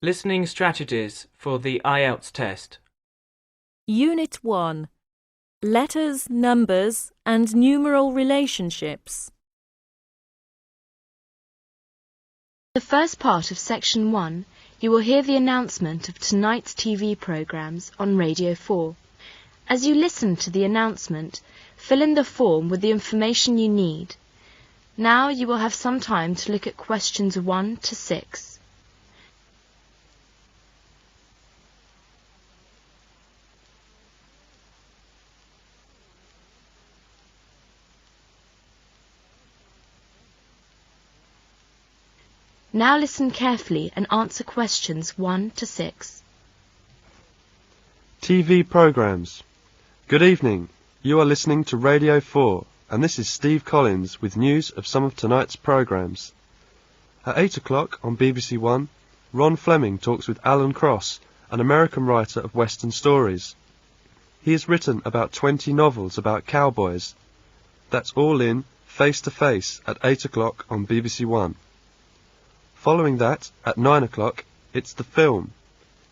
Listening strategies for the IELTS test. Unit 1. Letters, numbers, and numeral relationships. The first part of Section 1, you will hear the announcement of tonight's TV programmes on Radio 4. As you listen to the announcement, fill in the form with the information you need. Now you will have some time to look at questions 1 to 6. Now listen carefully and answer questions 1 to 6. TV programmes. Good evening. You are listening to Radio 4, and this is Steve Collins with news of some of tonight's programmes. At 8 o'clock on BBC One, Ron Fleming talks with Alan Cross, an American writer of Western stories. He has written about 20 novels about cowboys. That's all in Face to Face at 8 o'clock on BBC One. Following that, at 9 o'clock, it's the film.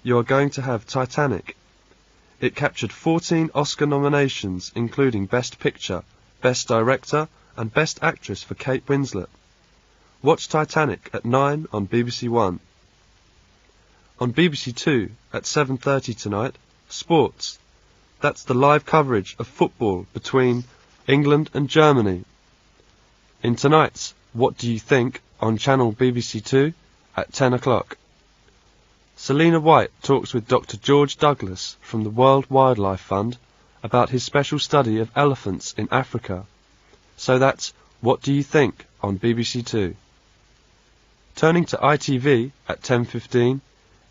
You are going to have Titanic. It captured 14 Oscar nominations, including Best Picture, Best Director, and Best Actress for Kate Winslet. Watch Titanic at 9 on BBC One. On BBC Two, at 7:30 tonight, Sports. That's the live coverage of football between England and Germany. In tonight's What Do You Think? On channel BBC Two at 10 o'clock. Selina White talks with Dr. George Douglas from the World Wildlife Fund about his special study of elephants in Africa. So that's What Do You Think? On BBC Two. Turning to ITV at 10:15,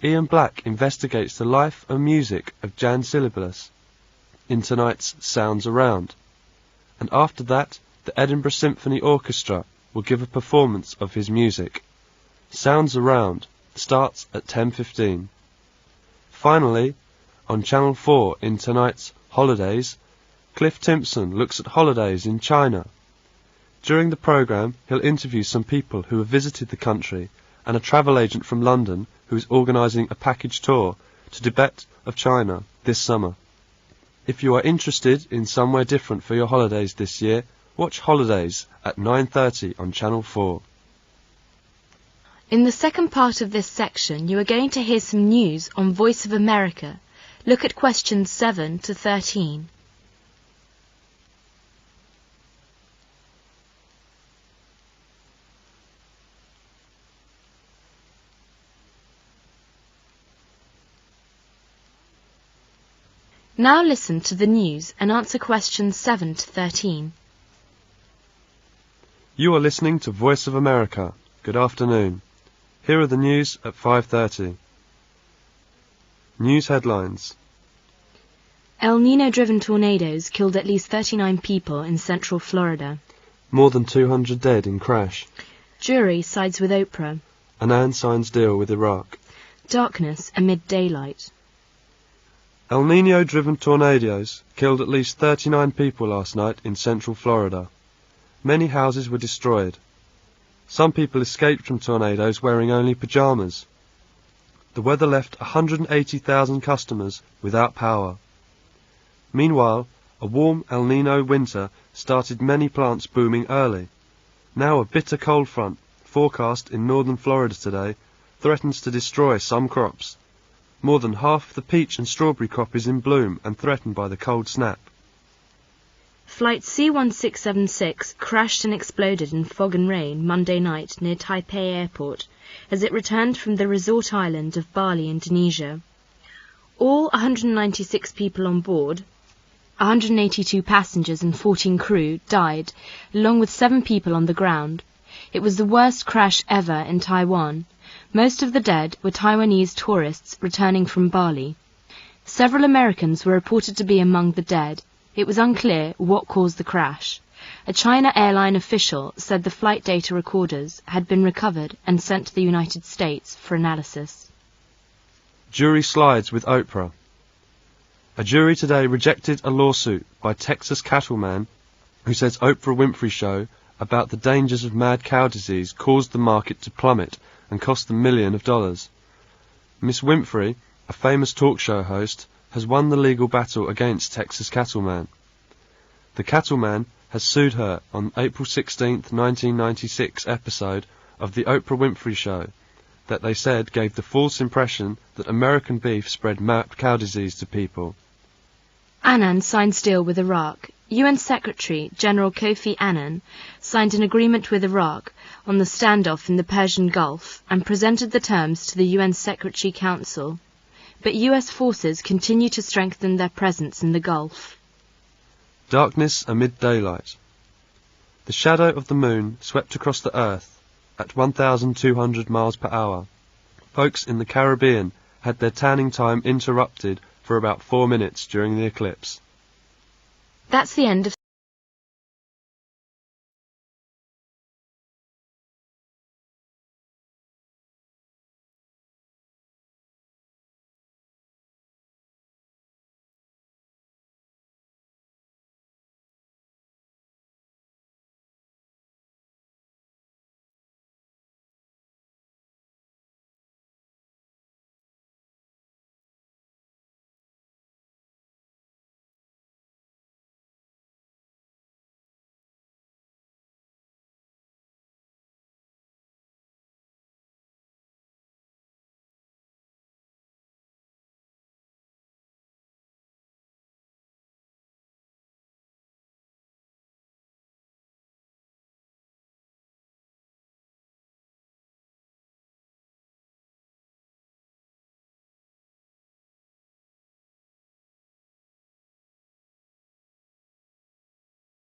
Ian Black investigates the life and music of Jan Syllabus in tonight's Sounds Around. And after that, the Edinburgh Symphony Orchestra will give a performance of his music. Sounds Around starts at 10:15. Finally, on Channel 4 in tonight's Holidays, Cliff Timpson looks at holidays in China. During the programme, he'll interview some people who have visited the country and a travel agent from London who is organising a package tour to Tibet of China this summer. If you are interested in somewhere different for your holidays this year, watch Holidays at 9:30 on Channel 4. In the second part of this section, you are going to hear some news on Voice of America. Look at questions 7 to 13. Now listen to the news and answer questions 7 to 13. You are listening to Voice of America. Good afternoon. Here are the news at 5:30. News headlines. El Nino-driven tornadoes killed at least 39 people in central Florida. More than 200 dead in crash. Jury sides with Oprah. Annan signs deal with Iraq. Darkness amid daylight. El Nino-driven tornadoes killed at least 39 people last night in central Florida. Many houses were destroyed. Some people escaped from tornadoes wearing only pajamas. The weather left 180,000 customers without power. Meanwhile, a warm El Nino winter started many plants booming early. Now a bitter cold front, forecast in northern Florida today, threatens to destroy some crops. More than half the peach and strawberry crop is in bloom and threatened by the cold snap. Flight C-1676 crashed and exploded in fog and rain Monday night near Taipei Airport as it returned from the resort island of Bali, Indonesia. All 196 people on board, 182 passengers and 14 crew, died, along with 7 people on the ground. It was the worst crash ever in Taiwan. Most of the dead were Taiwanese tourists returning from Bali. Several Americans were reported to be among the dead. It was unclear what caused the crash. A China airline official said the flight data recorders had been recovered and sent to the United States for analysis. Jury slides with Oprah. A jury today rejected a lawsuit by Texas cattleman who says Oprah Winfrey Show about the dangers of mad cow disease caused the market to plummet and cost them millions of dollars. Miss Winfrey, a famous talk show host, has won the legal battle against Texas Cattleman. The Cattleman has sued her on April 16th, 1996 episode of The Oprah Winfrey Show that they said gave the false impression that American beef spread mad cow disease to people. Annan signs deal with Iraq. UN Secretary General Kofi Annan signed an agreement with Iraq on the standoff in the Persian Gulf and presented the terms to the UN Secretary Council. But US forces continue to strengthen their presence in the Gulf. Darkness amid daylight. The shadow of the moon swept across the earth at 1,200 miles per hour. Folks in the Caribbean had their tanning time interrupted for about 4 minutes during the eclipse. That's the end of